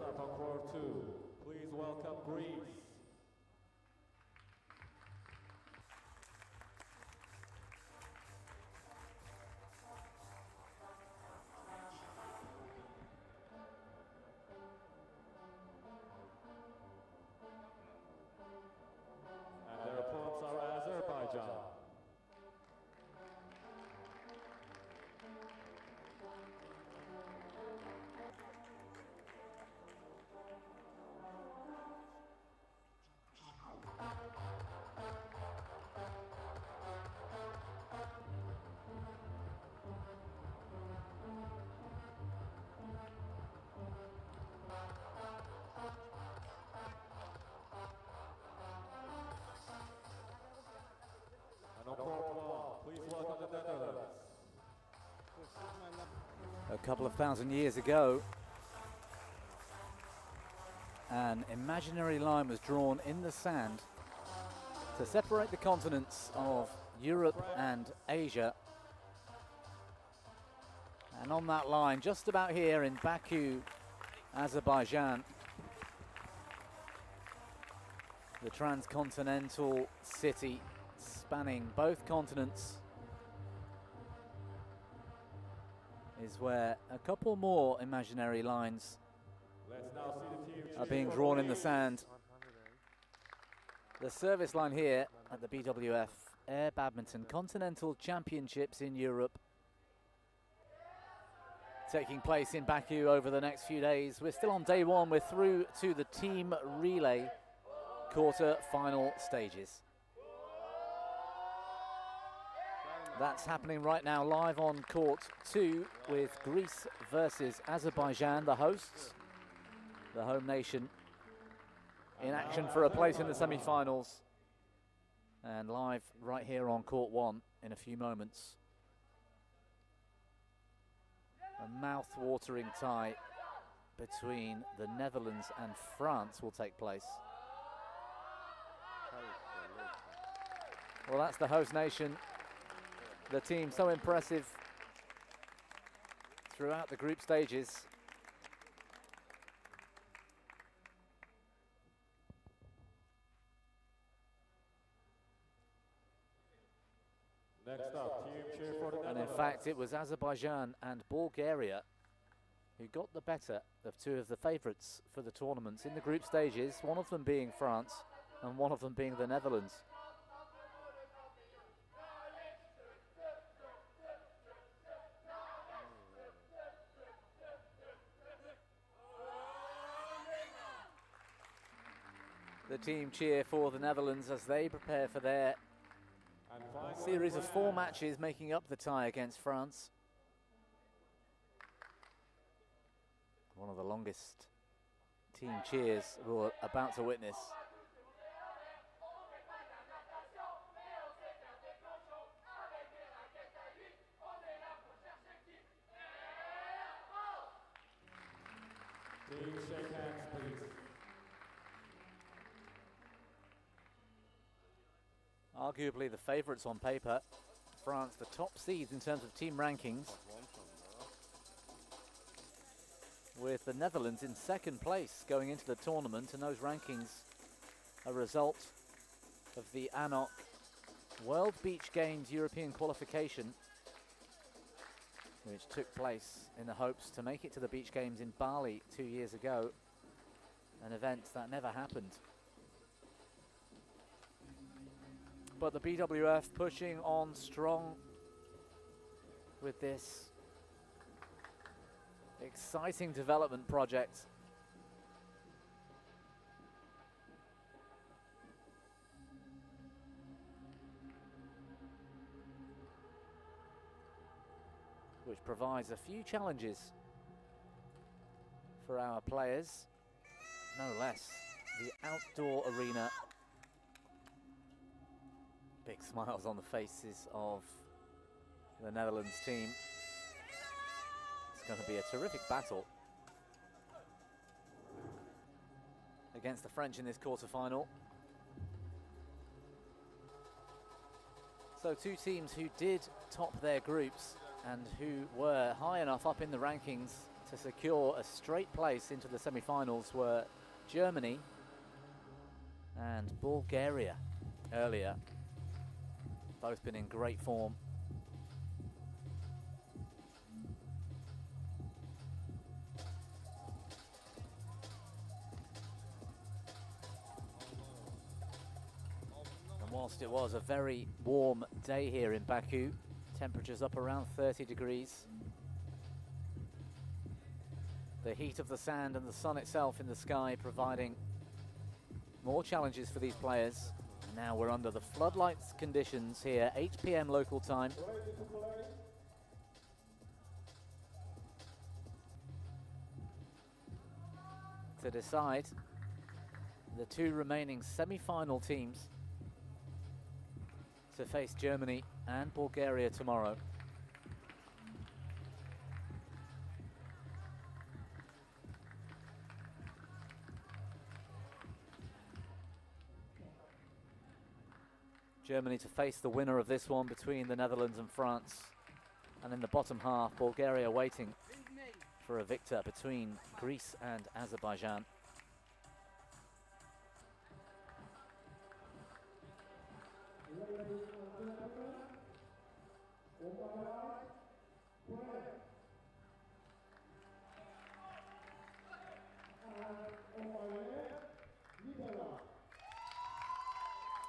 up on court 2. Please welcome Greece. And their opponents are Azerbaijan. And on court 1, please welcome the Netherlands. A couple of thousand years ago, an imaginary line was drawn in the sand to separate the continents of Europe and Asia. And on that line, just about here in Baku, Azerbaijan, the transcontinental city spanning both continents, is where a couple more imaginary lines are being drawn in the sand. The service line here at the BWF Air Badminton Continental Championships in Europe, taking place in Baku over the next few days. We're still on day 1. We're through to the team relay quarter-final stages. That's happening right now live on court 2 with Greece versus Azerbaijan, the hosts, the home nation, in action for a place in the semi-finals. And live right here on court 1 in a few moments. A mouth-watering tie between the Netherlands and France will take place. Well, that's the host nation. The team so impressive throughout the group stages. Next up, team cheer for the Netherlands. And in fact, it was Azerbaijan and Bulgaria who got the better of two of the favourites for the tournaments in the group stages, one of them being France and one of them being the Netherlands. The team cheer for the Netherlands as they prepare for their series of 4 matches making up the tie against France. One of the longest team cheers we're about to witness. Please shake hands, please. Arguably the favourites on paper. France, the top seeds in terms of team rankings, with the Netherlands in second place going into the tournament, and those rankings a result of the ANOC World Beach Games European qualification, which took place in the hopes to make it to the Beach Games in Bali 2 years ago, an event that never happened. But the BWF pushing on strong with this exciting development project. Which provides a few challenges for our players, no less. The outdoor arena. Big smiles on the faces of the Netherlands team. It's going to be a terrific battle against the French in this quarter-final. So 2 teams who did top their groups and who were high enough up in the rankings to secure a straight place into the semi-finals were Germany and Bulgaria earlier. Both been in great form. And whilst it was a very warm day here in Baku, temperatures up around 30 degrees, the heat of the sand and the sun itself in the sky providing more challenges for these players. Now we're under the floodlights conditions here, 8 p.m. local time. To decide the two remaining semi-final teams to face Germany and Bulgaria tomorrow. Germany to face the winner of this one between the Netherlands and France. And in the bottom half, Bulgaria waiting for a victor between Greece and Azerbaijan.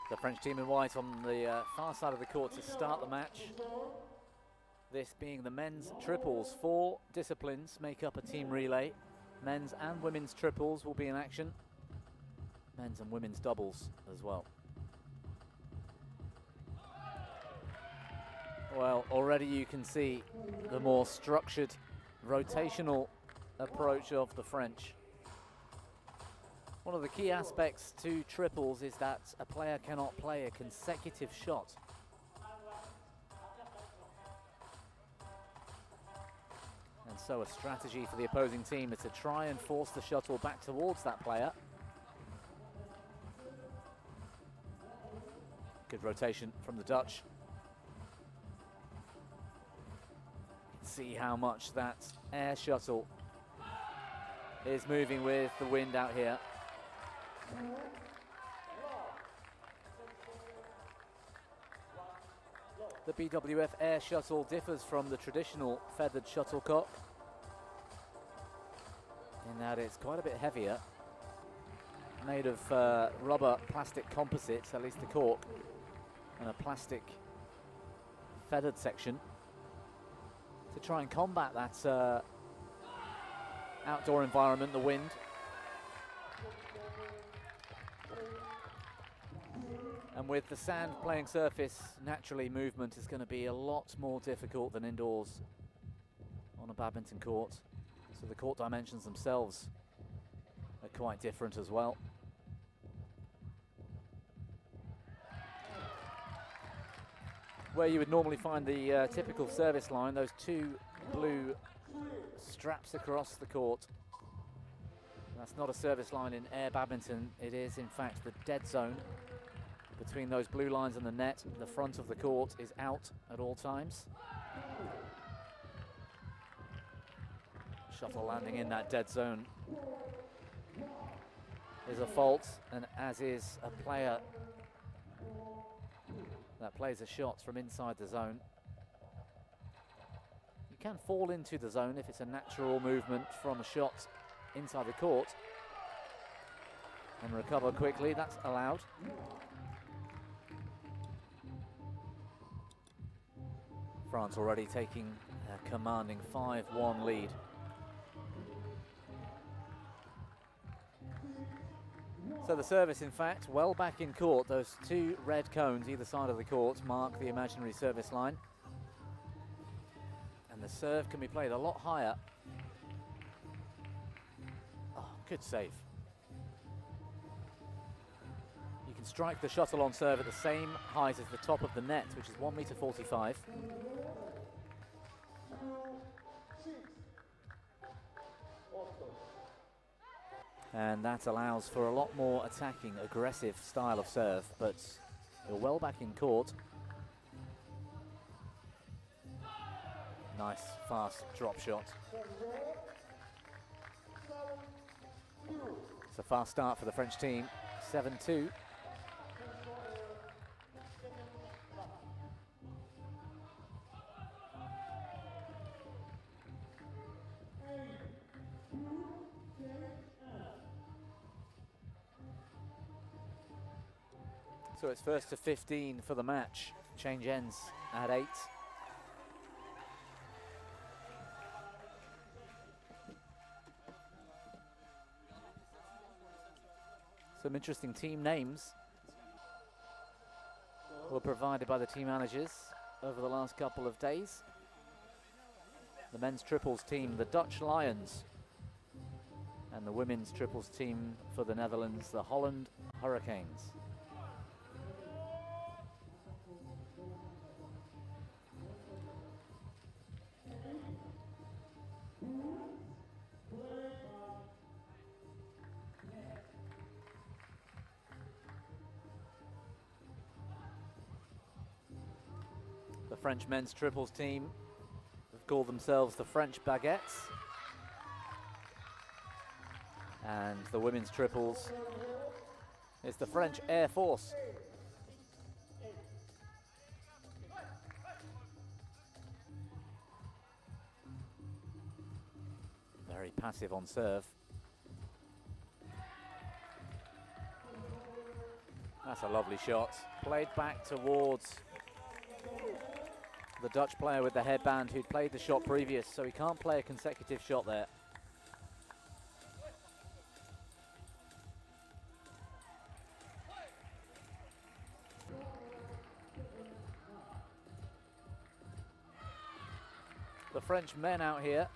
The French team in white on the far side of the court to start the match. This being the men's triples. 4 disciplines make up a team relay. Men's and women's triples will be in action. Men's and women's doubles as well. Well, already you can see the more structured, rotational approach of the French. One of the key aspects to triples is that a player cannot play a consecutive shot. And so a strategy for the opposing team is to try and force the shuttle back towards that player. Good rotation from the Dutch. See how much that air shuttle is moving with the wind out here. The BWF air shuttle differs from the traditional feathered shuttlecock in that it's quite a bit heavier, made of rubber plastic composites, at least the cork, and a plastic feathered section to try and combat that outdoor environment, the wind. And with the sand playing surface, naturally movement is going to be a lot more difficult than indoors on a badminton court. So the court dimensions themselves are quite different as well. Where you would normally find the typical service line, those 2 blue straps across the court. That's not a service line in air badminton. It is, in fact, the dead zone between those blue lines and the net. The front of the court is out at all times. Shuttle landing in that dead zone is a fault, and as is a player that plays a shot from inside the zone. You can fall into the zone if it's a natural movement from a shot inside the court and recover quickly. That's allowed. France already taking a commanding 5-1 lead. So the service, in fact, well back in court. Those 2 red cones either side of the court mark the imaginary service line. And the serve can be played a lot higher. Oh, good save. You can strike the shuttle on serve at the same height as the top of the net, which is 1.45 meters. And that allows for a lot more attacking, aggressive style of serve, but you're well back in court. Nice, fast drop shot. It's a fast start for the French team, 7-2. So it's first to 15 for the match. Change ends at 8. Some interesting team names were provided by the team managers over the last couple of days. The men's triples team, the Dutch Lions, and the women's triples team for the Netherlands, the Holland Hurricanes. The French men's triples team have called themselves the French Baguettes. And the women's triples is the French Air Force. Very passive on serve. That's a lovely shot. Played back towards the Dutch player with the headband who'd played the shot previous, so he can't play a consecutive shot there. The French men out here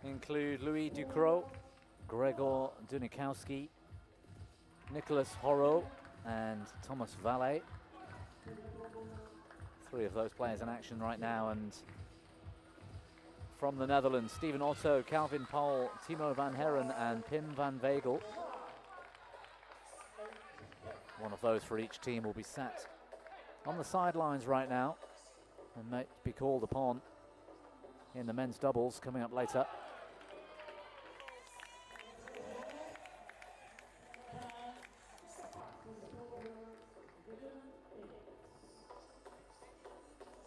include Louis Ducrot, Gregor Dunikowski, Nicolas Horo, and Thomas Valle. 3 of those players in action right now. And from the Netherlands, Steven Otto, Calvin Paul, Timo van Herren, and Pim van Vegel. One of those for each team will be sat on the sidelines right now and might be called upon in the men's doubles coming up later.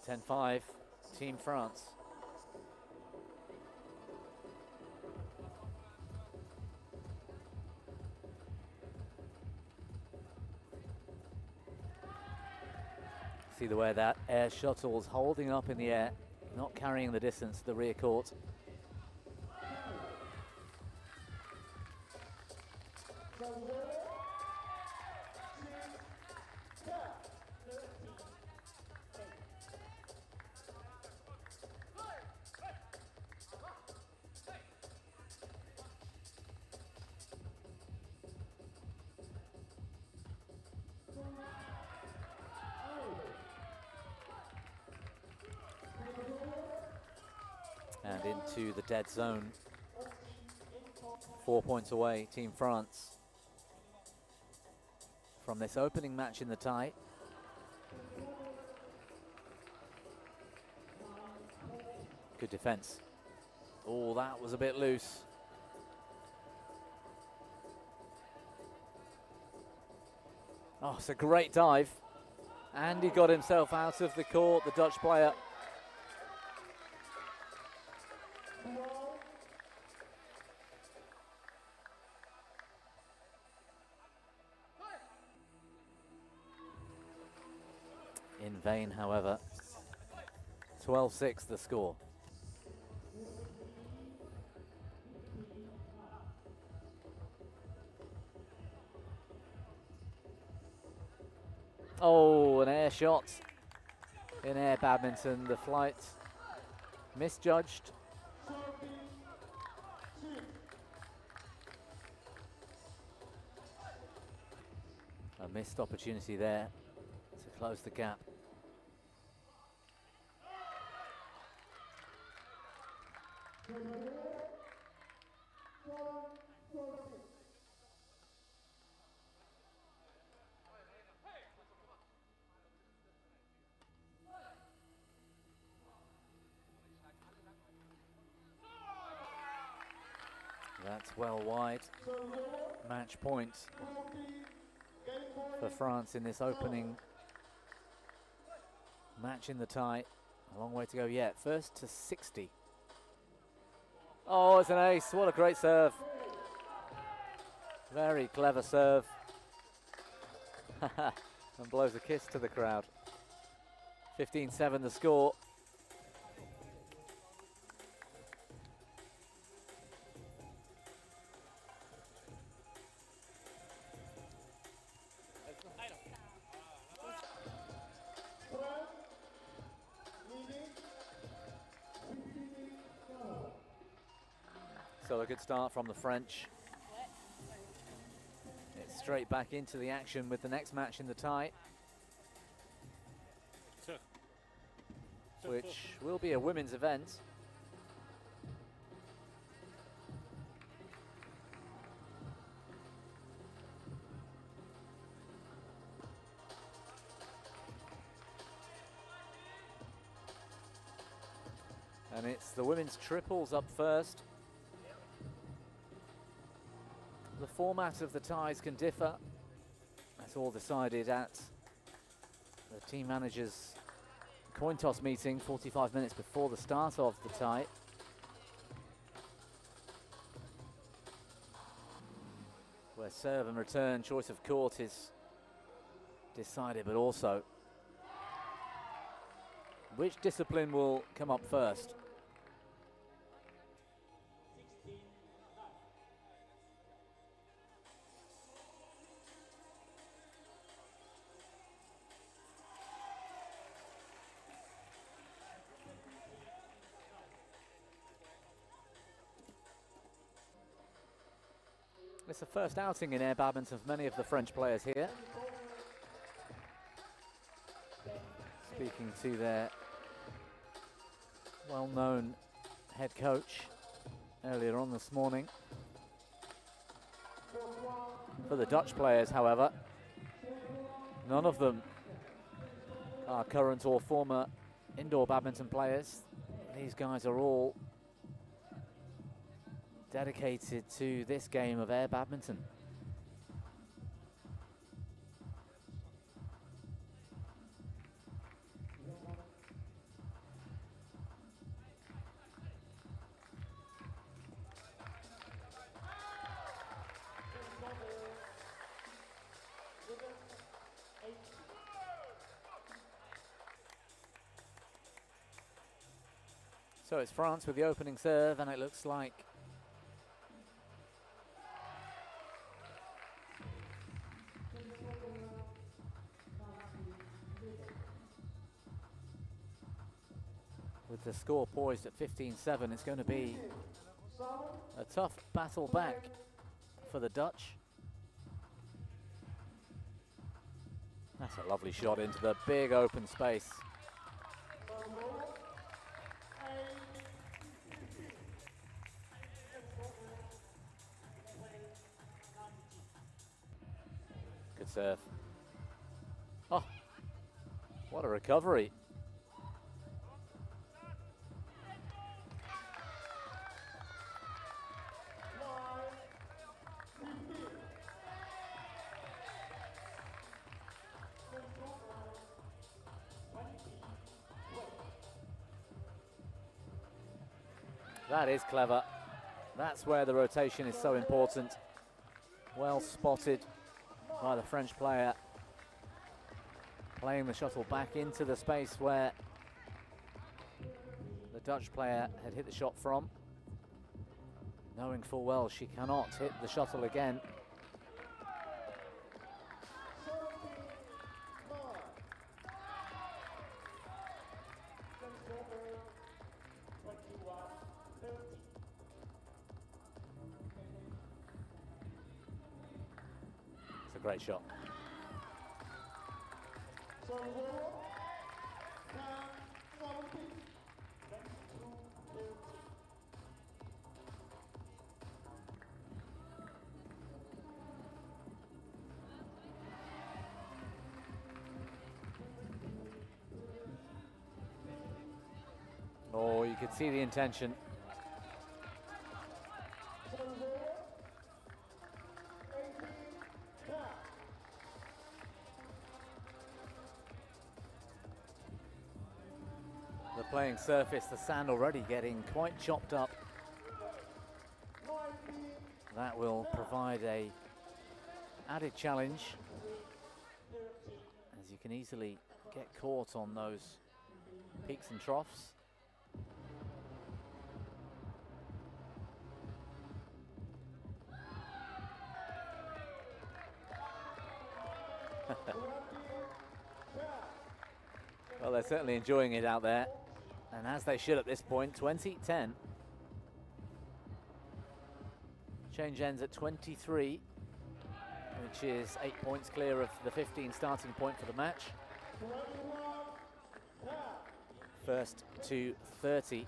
(10-5), Team France. See the way that air shuttle's holding up in the air, not carrying the distance to the rear court. And into the dead zone. 4 points away, Team France, from this opening match in the tie. Good defense. Oh, that was a bit loose. Oh, it's a great dive. And he got himself out of the court, the Dutch player. In vain, however. 12-6 the score. Oh, an air shot in air badminton. The flight misjudged. A missed opportunity there to close the gap. That's well wide. Match point for France in this opening match in the tie. A long way to go yet. First to 60. Oh, it's an ace. What a great serve. Very clever serve. And blows a kiss to the crowd. 15-7 the score. So a good start from the French. It's straight back into the action with the next match in the tie, which will be a women's event. And it's the women's triples up first. The format of the ties can differ. That's all decided at the team manager's coin toss meeting 45 minutes before the start of the tie. Where serve and return, choice of court is decided, but also which discipline will come up first. It's the first outing in air badminton for many of the French players here. Speaking to their well-known head coach earlier on this morning. For the Dutch players, however, none of them are current or former indoor badminton players. These guys are all dedicated to this game of air badminton. So it's France with the opening serve, and it looks like with the score poised at 15-7, it's going to be a tough battle back for the Dutch. That's a lovely shot into the big open space. Good serve. Oh, what a recovery. That is clever. That's where the rotation is so important. Well spotted by the French player, playing the shuttle back into the space where the Dutch player had hit the shot from, knowing full well she cannot hit the shuttle again. It's a great shot. Oh, you could see the intention. playing surface, the sand already getting quite chopped up. That will provide a added challenge, as you can easily get caught on those peaks and troughs. Well, they're certainly enjoying it out there, and as they should at this point. 20-10. Change ends at 23, which is 8 points clear of the 15 starting point for the match. First to 30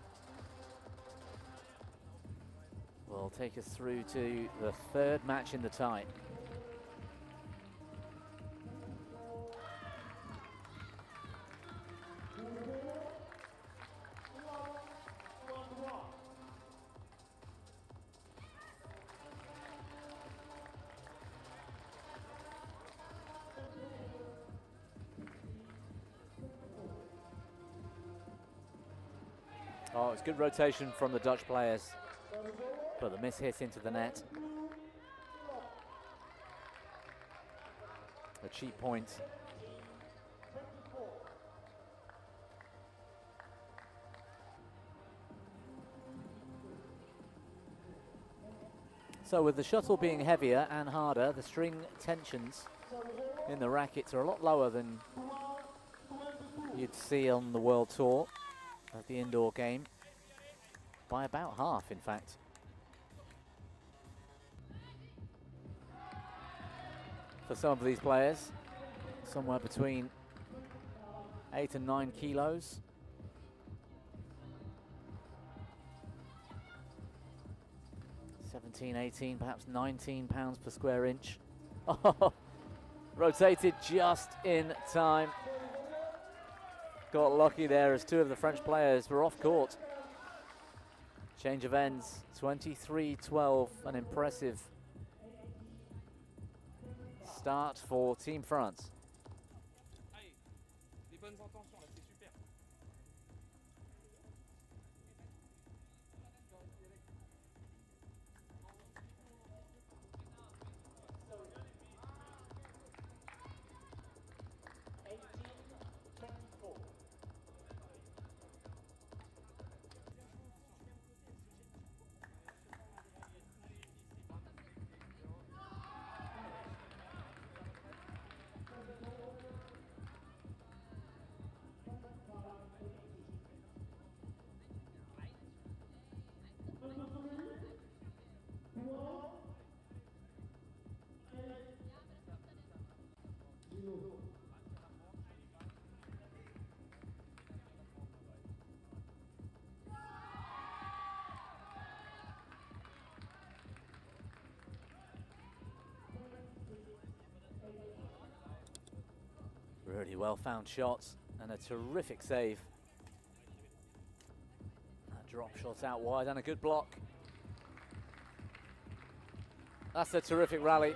will take us through to the third match in the tie. Oh, it's good rotation from the Dutch players. Put the miss hit into the net. A cheap point. So with the shuttle being heavier and harder, the string tensions in the rackets are a lot lower than you'd see on the World Tour of the indoor game, by about half, in fact. For some of these players, somewhere between 8 and 9 kilos. $17, $18, perhaps £19 per square inch. Oh, rotated just in time. Got lucky there as two of the French players were off court. Change of ends, 23-12, an impressive start for Team France. Really well found shots and a terrific save. That drop shot out wide and a good block. That's a terrific rally.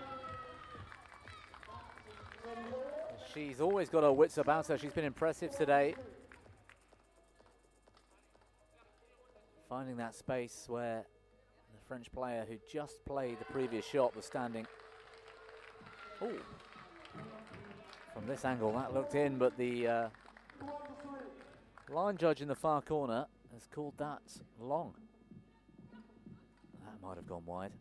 She's always got her wits about her. She's been impressive today. Finding that space where the French player who just played the previous shot was standing. Ooh. From this angle, that looked in, but the line judge in the far corner has called that long. That might have gone wide.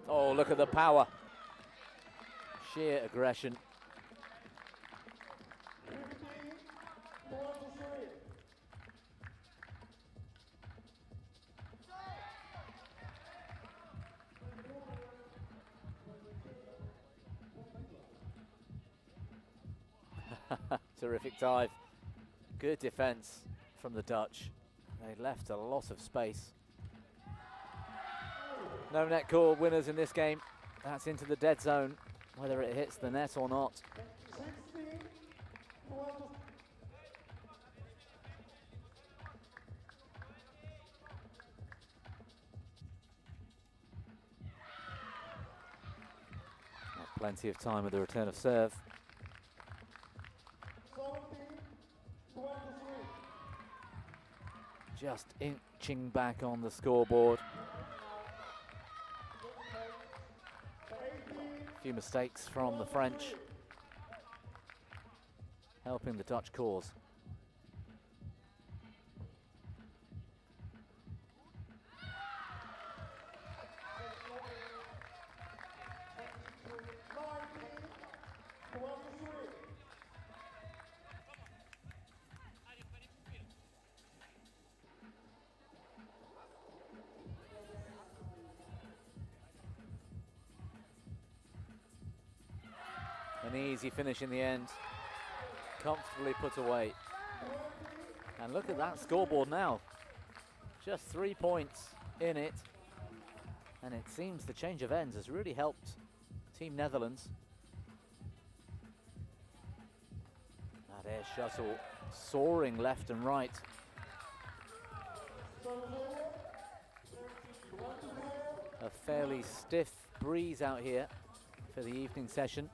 Oh, look at the power. Sheer aggression. Terrific dive. Good defense from the Dutch. They left a lot of space. No net call winners in this game. That's into the dead zone, whether it hits the net or not. Plenty of time with the return of serve. Just inching back on the scoreboard. A few mistakes from the French, helping the Dutch cause. An easy finish in the end, comfortably put away. And look at that scoreboard now, just 3 points in it. And it seems the change of ends has really helped Team Netherlands. That air shuttle soaring left and right. A fairly stiff breeze out here for the evening session.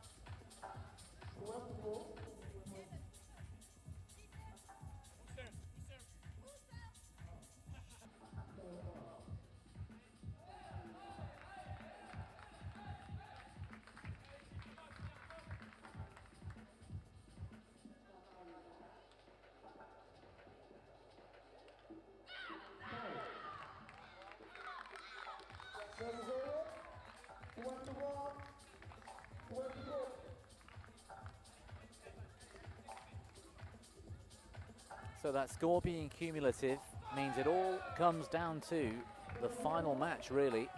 So that score being cumulative means it all comes down to the final match, really.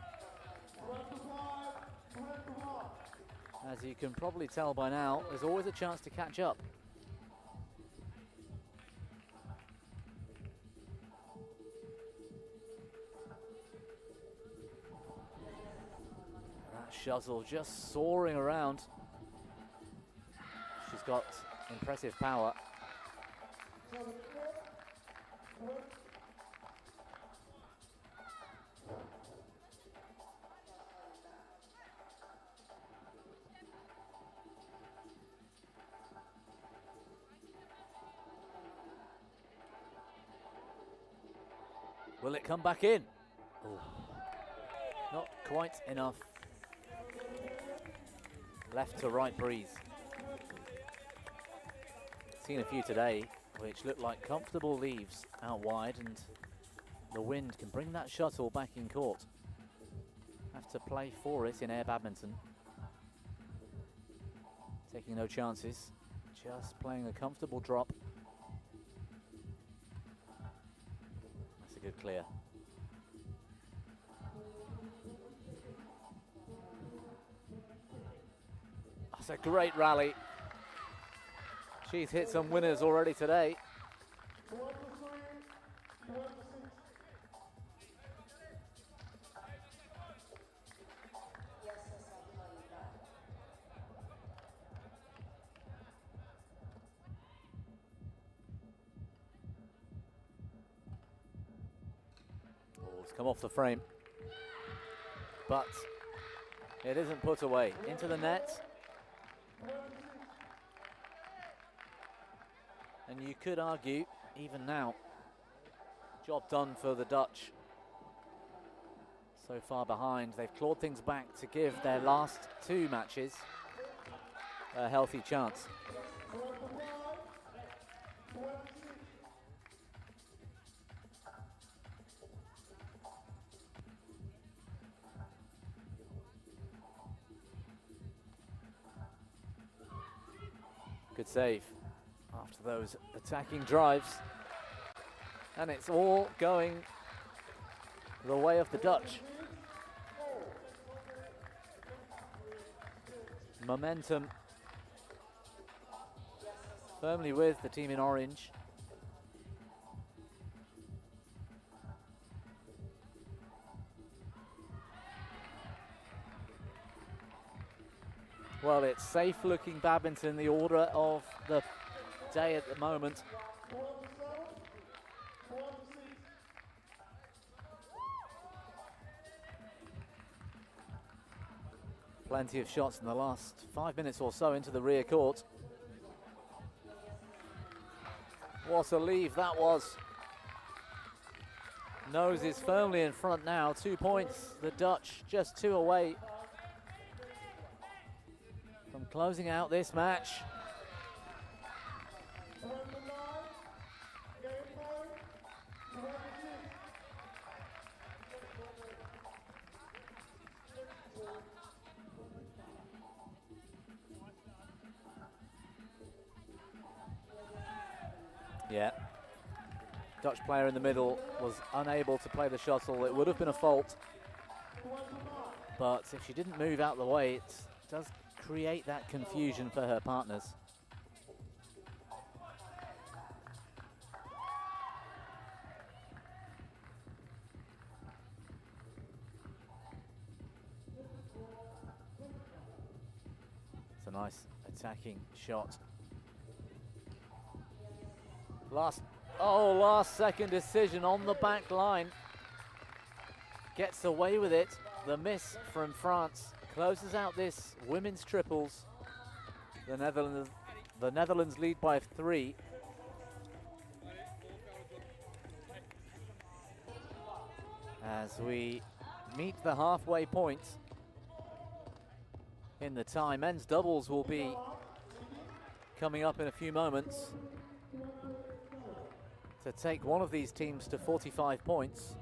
As you can probably tell by now, there's always a chance to catch up. That shuttle just soaring around. She's got impressive power. Will it come back in? Ooh. Not quite enough. Left to right breeze. Seen a few today which look like comfortable leaves out wide, and the wind can bring that shuttle back in court. Have to play for it in air badminton. Taking no chances, just playing a comfortable drop. That's a good clear. That's a great rally. She's hit some winners already today. Ball's come off the frame, but it isn't put away. Into the net. And you could argue, even now, job done for the Dutch. So far behind, they've clawed things back to give their last two matches a healthy chance. Good save after those attacking drives, and it's all going the way of the Dutch. Momentum firmly with the team in orange. Well, it's safe-looking badminton, the order of the day at the moment. Plenty of shots in the last 5 minutes or so into the rear court. What a leave that was. Nose is firmly in front now, 2 points. The Dutch just 2 away from closing out this match. Yeah, Dutch player in the middle was unable to play the shuttle. It would have been a fault, but if she didn't move out the way, it does create that confusion for her partners. It's a nice attacking shot. Last second decision on the back line. Gets away with it. The miss from France closes out this women's triples. The Netherlands lead by 3. As we meet the halfway point in the tie. Men's doubles will be coming up in a few moments to take one of these teams to 45 points.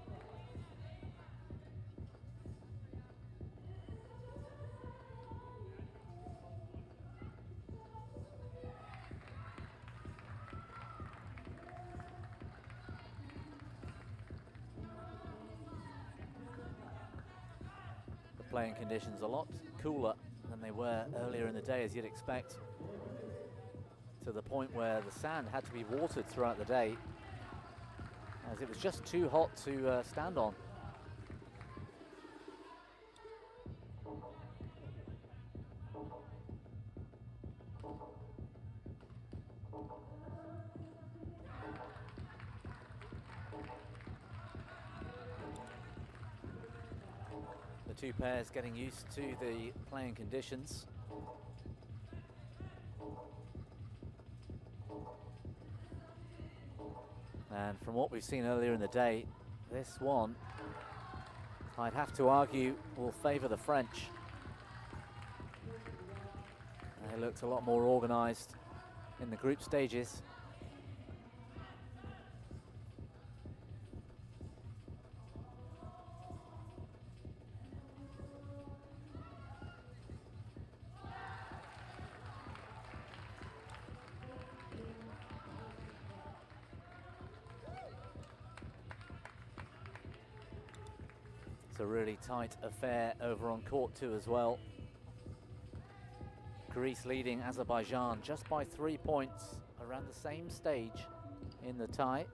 The playing conditions a lot cooler than they were earlier in the day, as you'd expect, to the point where the sand had to be watered throughout the day, as it was just too hot to stand on. The two pairs getting used to the playing conditions. And from what we've seen earlier in the day, this one, I'd have to argue, will favour the French. They looked a lot more organised in the group stages. It's a really tight affair over on court 2 as well. Greece leading Azerbaijan just by 3 points around the same stage in the tie.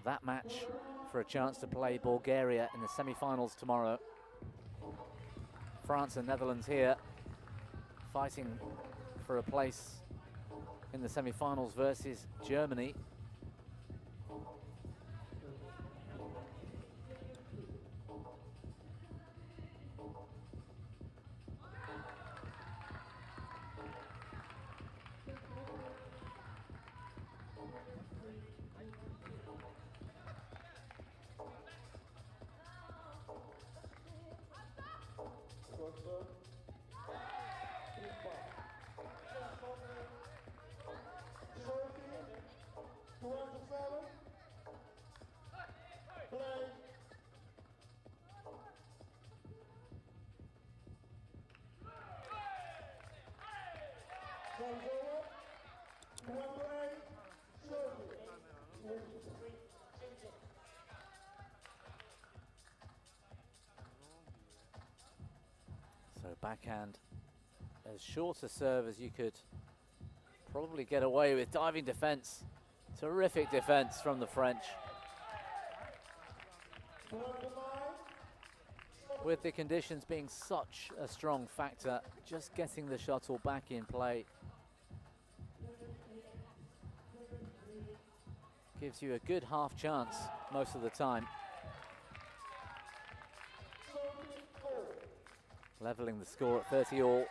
That match for a chance to play Bulgaria in the semi-finals tomorrow. France and Netherlands here fighting for a place in the semi-finals versus Germany. So backhand, as short a serve as you could probably get away with. Diving defense, terrific defense from the French. With the conditions being such a strong factor, just getting the shuttle back in play gives you a good half chance most of the time. leveling the score at 30 all.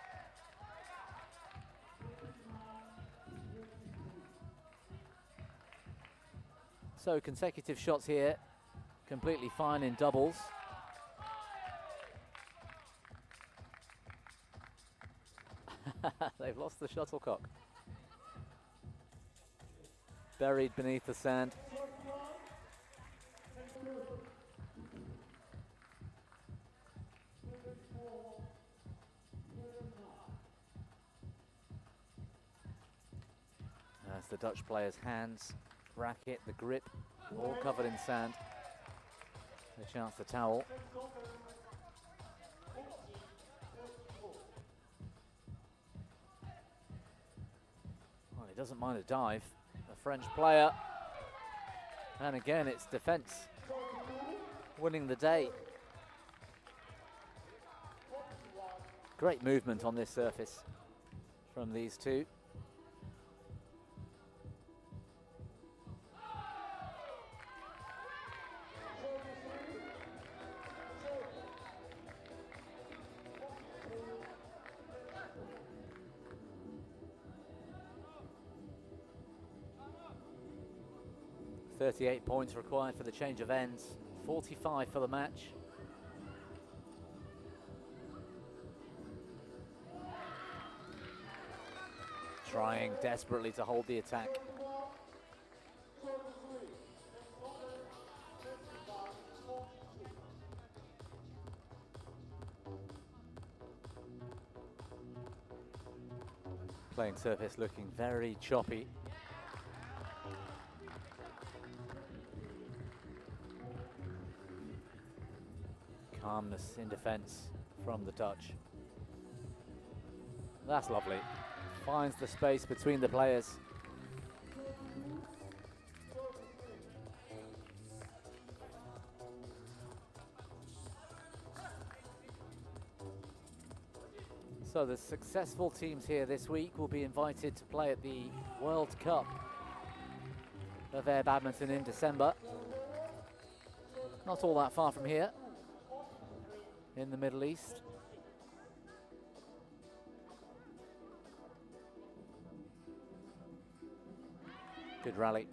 So consecutive shots here, completely fine in doubles. They've lost the shuttlecock. Buried beneath the sand. As the Dutch player's hands, racket, the grip, all covered in sand. A chance to towel. Well, he doesn't mind a dive. The French player. And again, it's defense winning the day. Great movement on this surface from these two. .38 points required for the change of ends, 45 for the match. Trying desperately to hold the attack. Playing surface looking very choppy. Calmness in defense from the Dutch. That's lovely. Finds the space between the players. So the successful teams here this week will be invited to play at the World Cup of Air Badminton in December. Not all that far from here in the Middle East. Good rally.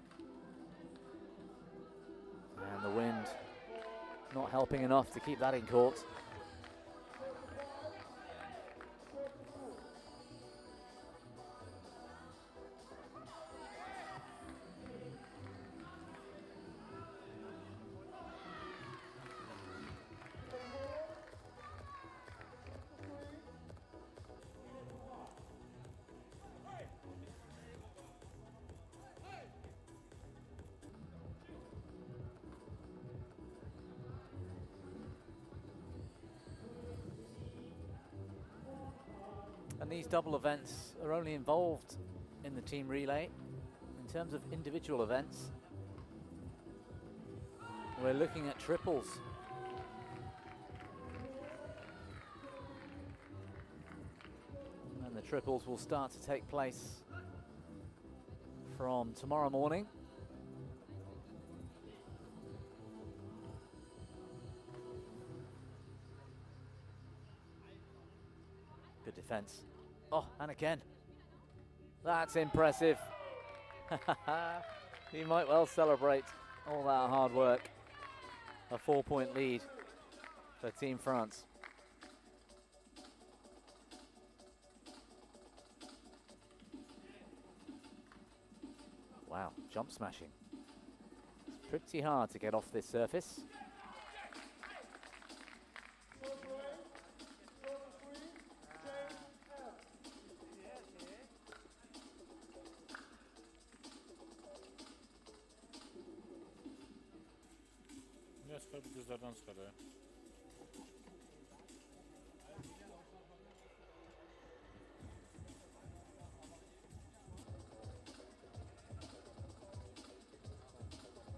And the wind not helping enough to keep that in court. And these double events are only involved in the team relay. In terms of individual events, we're looking at triples. And the triples will start to take place from tomorrow morning. Good defense. Oh, and again. That's impressive. He might well celebrate all that hard work. A 4-point lead for Team France. Wow, jump smashing. It's pretty hard to get off this surface. Düzlerden çıkarıyor.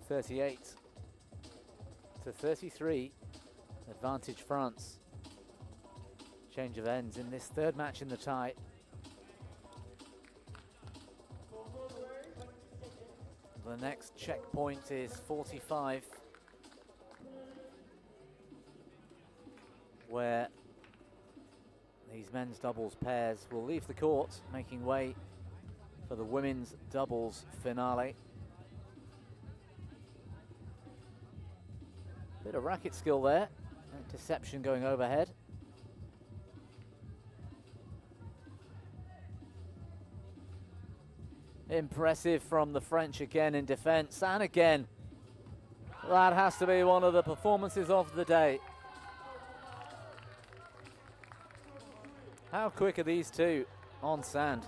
.38 to 33, advantage France. Change of ends in this third match in the tie. The next checkpoint is 45, where these men's doubles pairs will leave the court, making way for the women's doubles finale. Bit of racket skill there, and deception going overhead. Impressive from the French again in defense, and again, that has to be one of the performances of the day. How quick are these two on sand?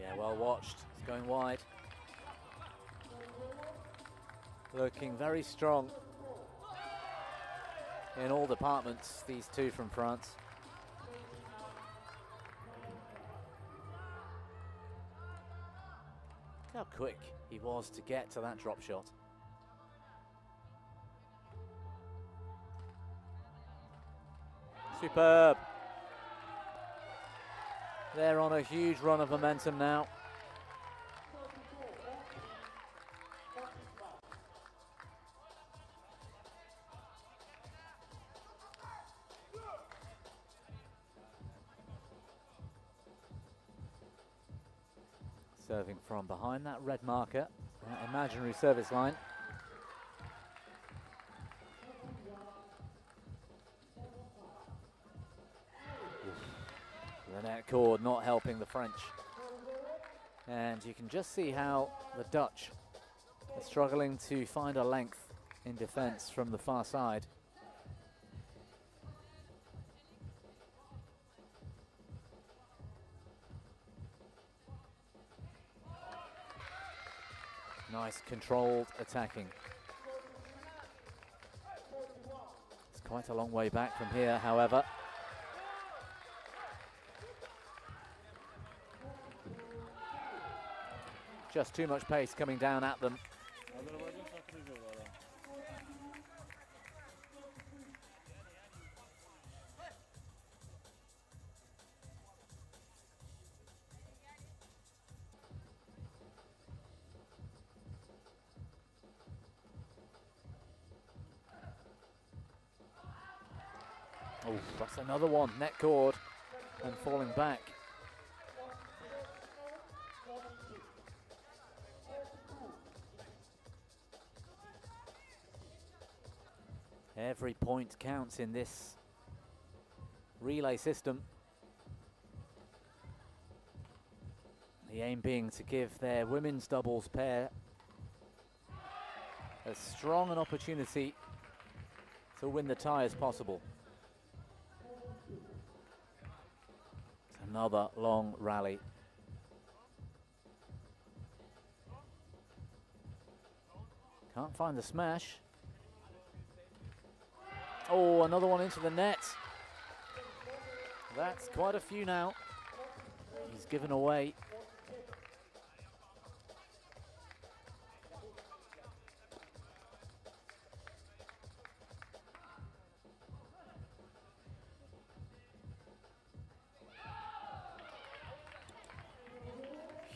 Yeah, well watched. It's going wide. Looking very strong in all departments, these two from France. Look how quick he was to get to that drop shot. Superb. They're on a huge run of momentum now. Serving from behind that red marker, that imaginary service line. The net cord not helping the French. And you can just see how the Dutch are struggling to find a length in defense from the far side. Nice controlled attacking. It's quite a long way back from here, however. Just too much pace coming down at them. Oh, that's another one, net cord and falling back. Every point counts in this relay system. The aim being to give their women's doubles pair as strong an opportunity to win the tie as possible. It's another long rally. Can't find the smash. Oh, another one into the net. That's quite a few now. He's given away.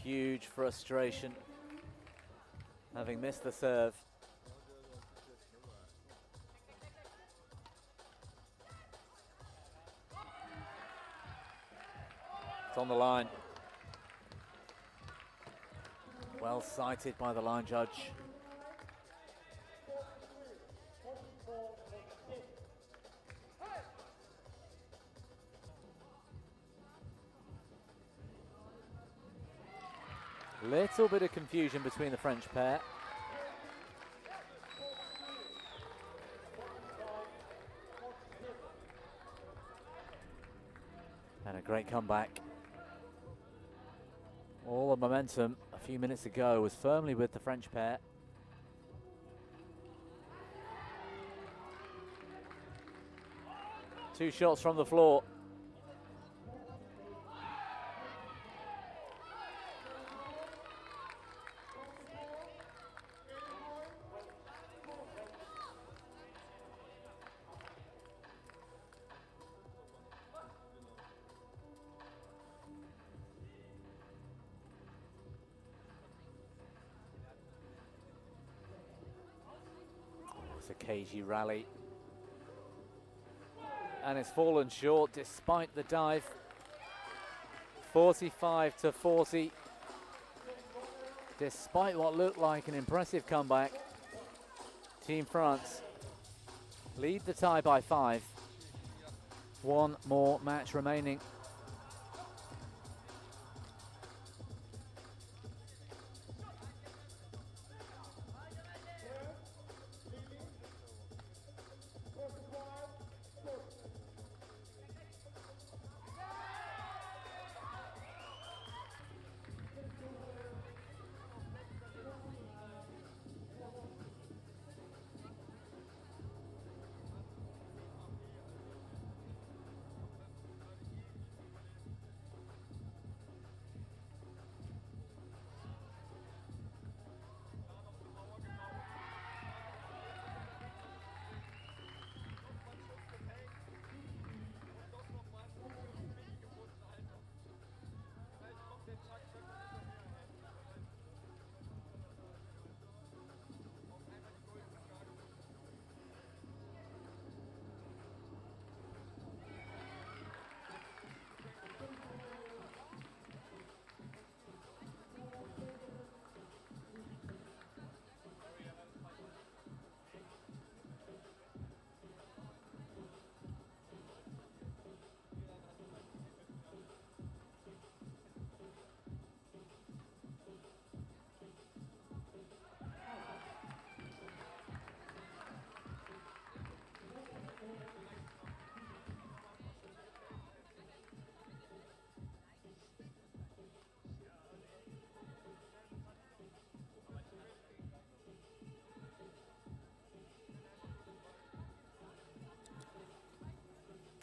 Huge frustration, having missed the serve. It's on the line. Well sighted by the line judge. Little bit of confusion between the French pair. And a great comeback. All the momentum a few minutes ago was firmly with the French pair. Two shots from the floor. It's a cagey rally. And it's fallen short despite the dive. 45-40. Despite what looked like an impressive comeback, Team France lead the tie by 5. One more match remaining.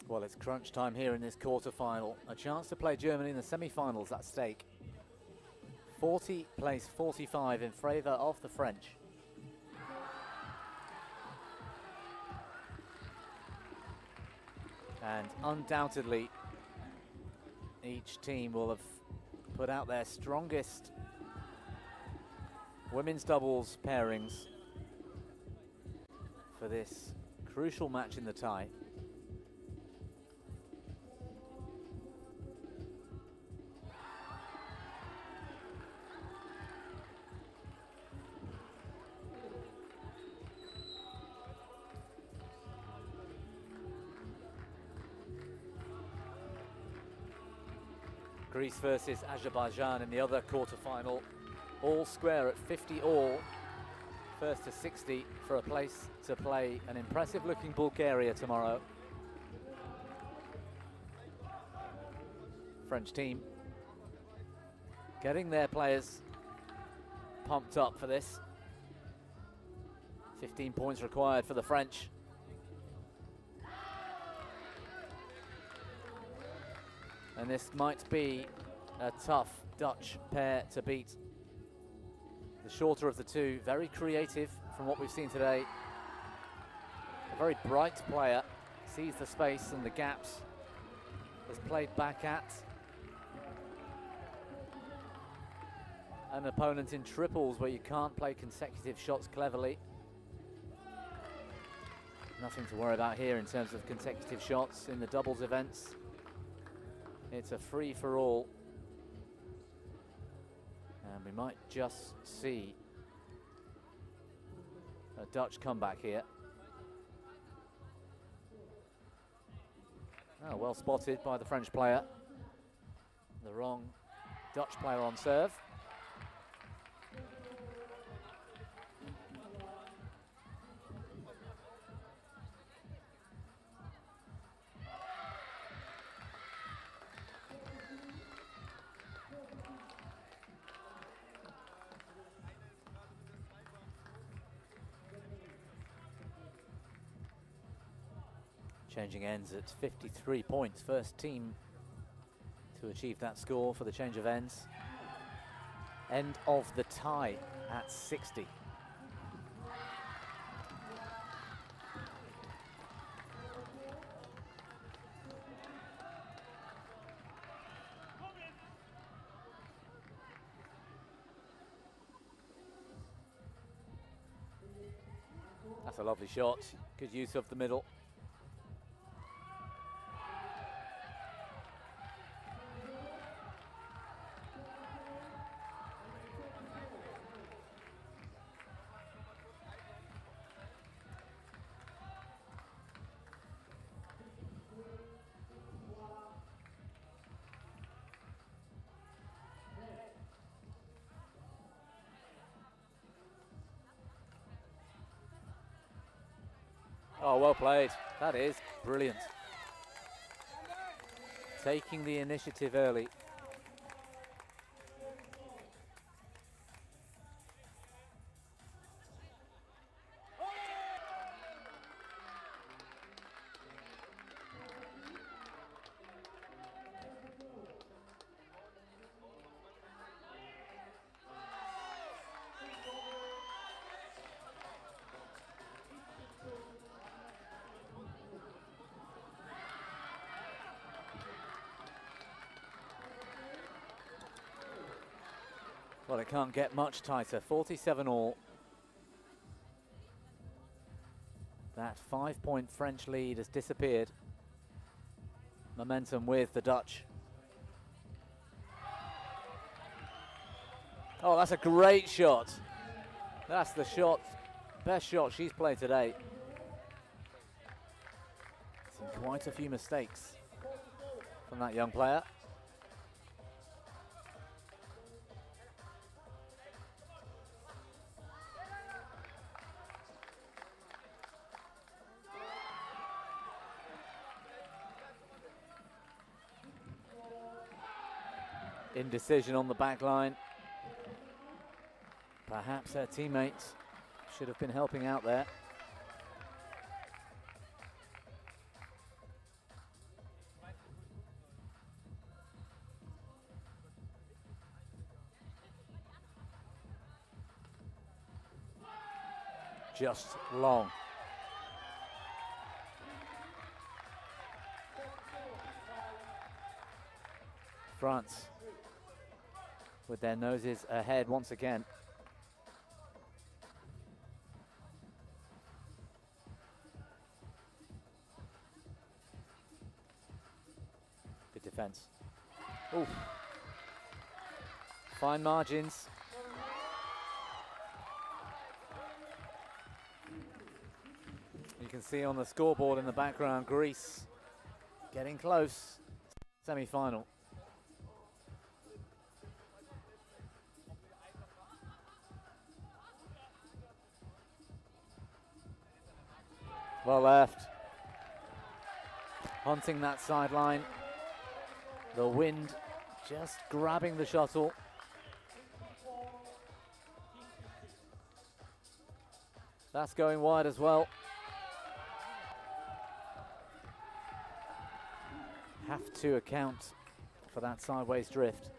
Well, it's crunch time here in this quarter-final. A chance to play Germany in the semi-finals at stake. 40 plays 45 in favour of the French. And undoubtedly, each team will have put out their strongest women's doubles pairings for this crucial match in the tie. Greece versus Azerbaijan in the other quarter-final. All square at 50 all. First to 60 for a place to play an impressive-looking Bulgaria tomorrow. French team getting their players pumped up for this. 15 points required for the French. And this might be a tough Dutch pair to beat. The shorter of the two, very creative from what we've seen today. A very bright player, sees the space and the gaps, has played back at an opponent in triples where you can't play consecutive shots cleverly. Nothing to worry about here in terms of consecutive shots in the doubles events. It's a free-for-all. And we might just see a Dutch comeback here. Oh, well spotted by the French player. The wrong Dutch player on serve. Changing ends at 53 points. First team to achieve that score for the change of ends. End of the tie at 60. That's a lovely shot. Good use of the middle. Oh, well played. That is brilliant. Taking the initiative early. Well, it can't get much tighter. 47 all. That 5-point French lead has disappeared. Momentum with the Dutch. Oh, that's a great shot. That's the shot, best shot she's played today. Seen quite a few mistakes from that young player. Indecision on the back line. Perhaps her teammates should have been helping out there. Just long. France with their noses ahead once again. Good defense. Ooh. Fine margins. You can see on the scoreboard in the background, Greece getting close. Semi-final. Well left. Hunting that sideline. The wind just grabbing the shuttle. That's going wide as well. Have to account for that sideways drift.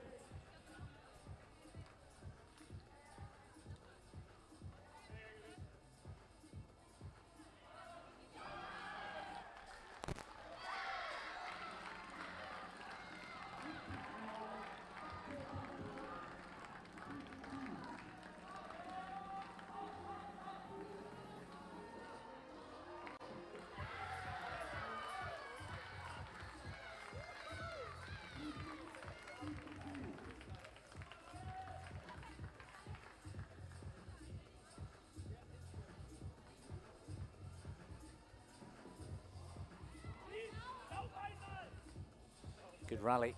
Good rally.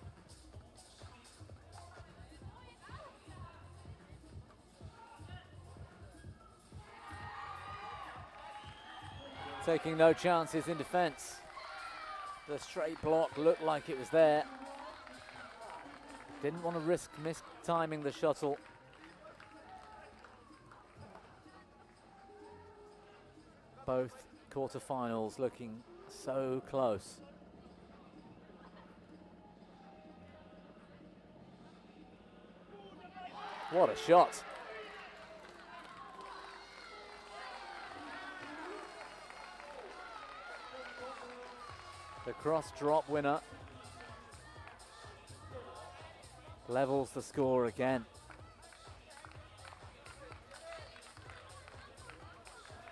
Taking no chances in defense. The straight block looked like it was there. Didn't want to risk mistiming the shuttle. Both quarterfinals looking So close. What a shot. The cross drop winner levels the score again.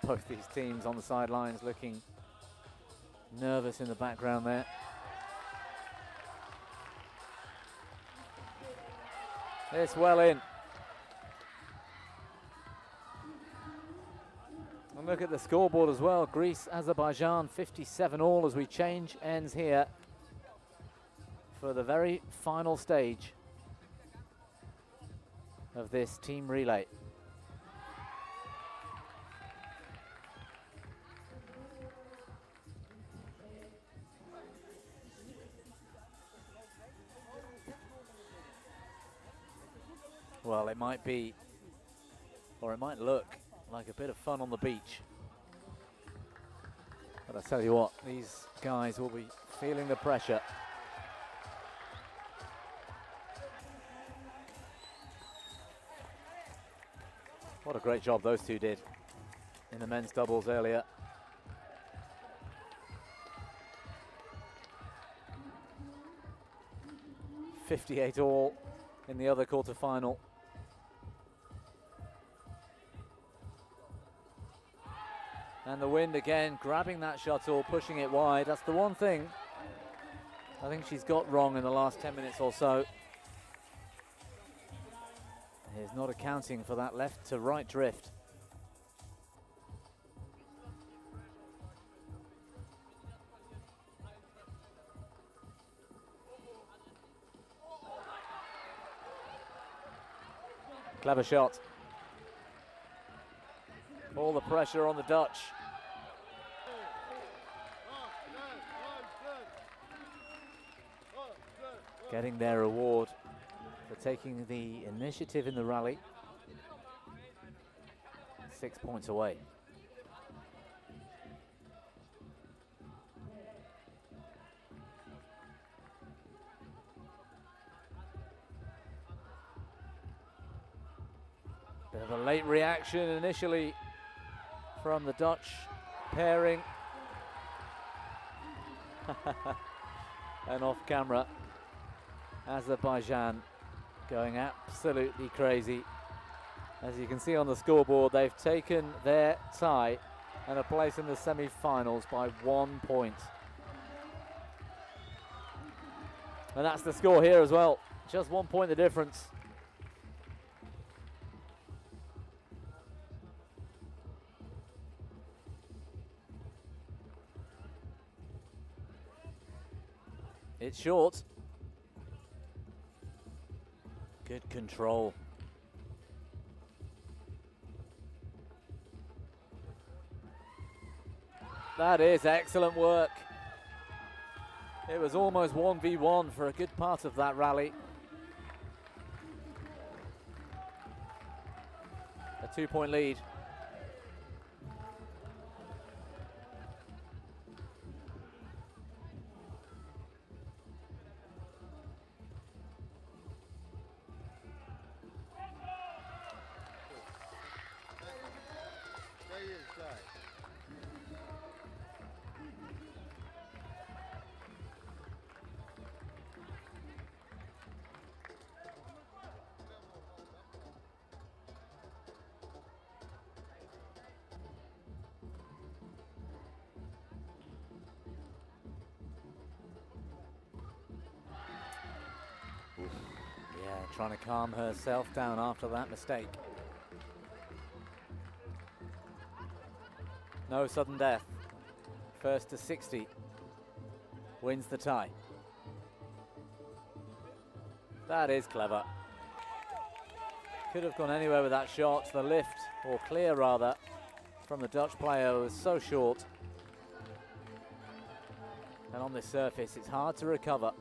Both these teams on the sidelines looking nervous in the background there. It's well in. And look at the scoreboard as well. Greece, Azerbaijan, 57 all as we change ends here for the very final stage of this team relay. Well, it might be, or it might look like a bit of fun on the beach. But I tell you what, these guys will be feeling the pressure. What a great job those two did in the men's doubles earlier. .58 all in the other quarter-final. And the wind again, grabbing that shuttle, pushing it wide. That's the one thing I think she's got wrong in the last 10 minutes or so. Is not accounting for that left to right drift. Clever shot. All the pressure on the Dutch. Getting their reward for taking the initiative in the rally. 6 points away. Bit of a late reaction initially from the Dutch pairing. And off camera, Azerbaijan going absolutely crazy. As you can see on the scoreboard, they've taken their tie and a place in the semi-finals by 1 point. And that's the score here as well. Just 1 point the difference. It's short. Good control. That is excellent work. It was almost 1v1 for a good part of that rally. A 2-point lead. Trying to calm herself down after that mistake. No sudden death. First to 60 wins the tie. That is clever. Could have gone anywhere with that shot. The lift, or clear rather, from the Dutch player was so short. And on this surface, it's hard to recover.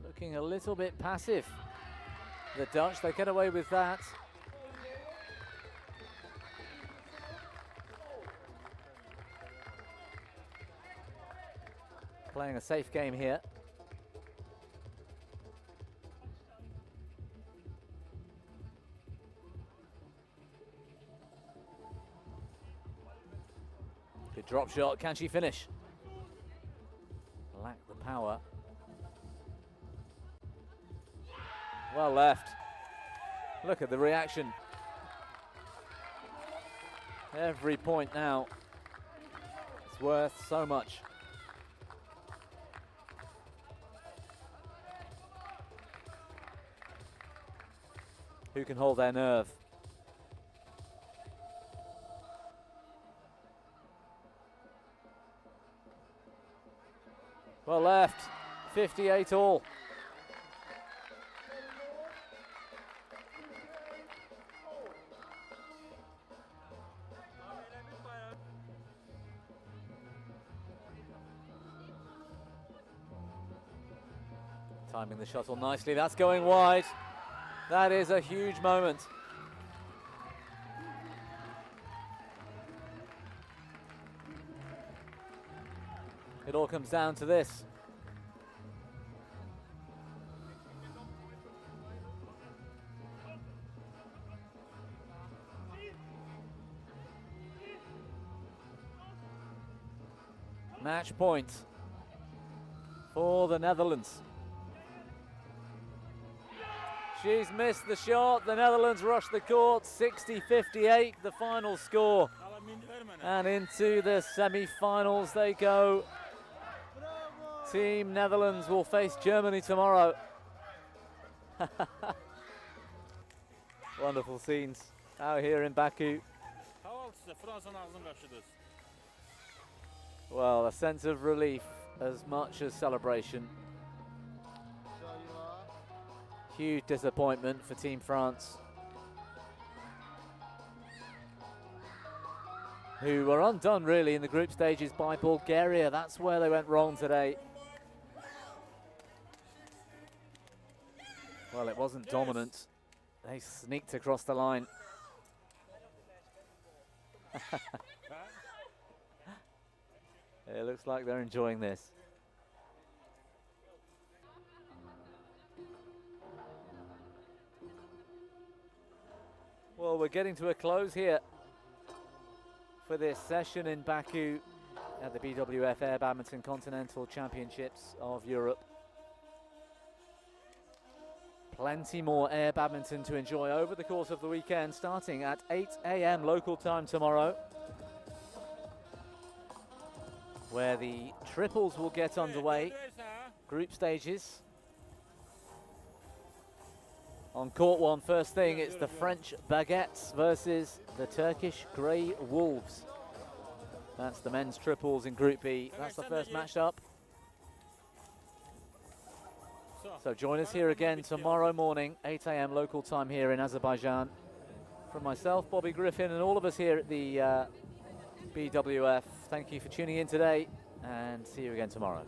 Looking a little little bit passive. The Dutch, they get away with that. Playing a safe game here. Good drop shot, can she finish? Lack the power. Well left. Look at the reaction. Every point now is worth so much. Who can hold their nerve? Well left, 58 all. Timing the shuttle nicely, that's going wide. That is a huge moment. It all comes down to this. Match point for the Netherlands. She's missed the shot. The Netherlands rush the court. 60-58, the final score. And into the semi-finals they go. Team Netherlands will face Germany tomorrow. Wonderful scenes out here in Baku. Well, a sense of relief as much as celebration. Huge disappointment for Team France, who were undone really in the group stages by Bulgaria. That's where they went wrong today. Well, it wasn't dominant. They sneaked across the line. It looks like they're enjoying this. Well, we're getting to a close here for this session in Baku at the BWF Air Badminton Continental Championships of Europe. Plenty more air badminton to enjoy over the course of the weekend, starting at 8 AM local time tomorrow, where the triples will get underway, group stages. On court one, first thing, it's the French Baguettes versus the Turkish Grey Wolves. That's the men's triples in Group B. That's the first matchup. So join us here again tomorrow morning, 8 AM local time here in Azerbaijan. From myself, Bobby Griffin, and all of us here at the BWF, thank you for tuning in today, and see you again tomorrow.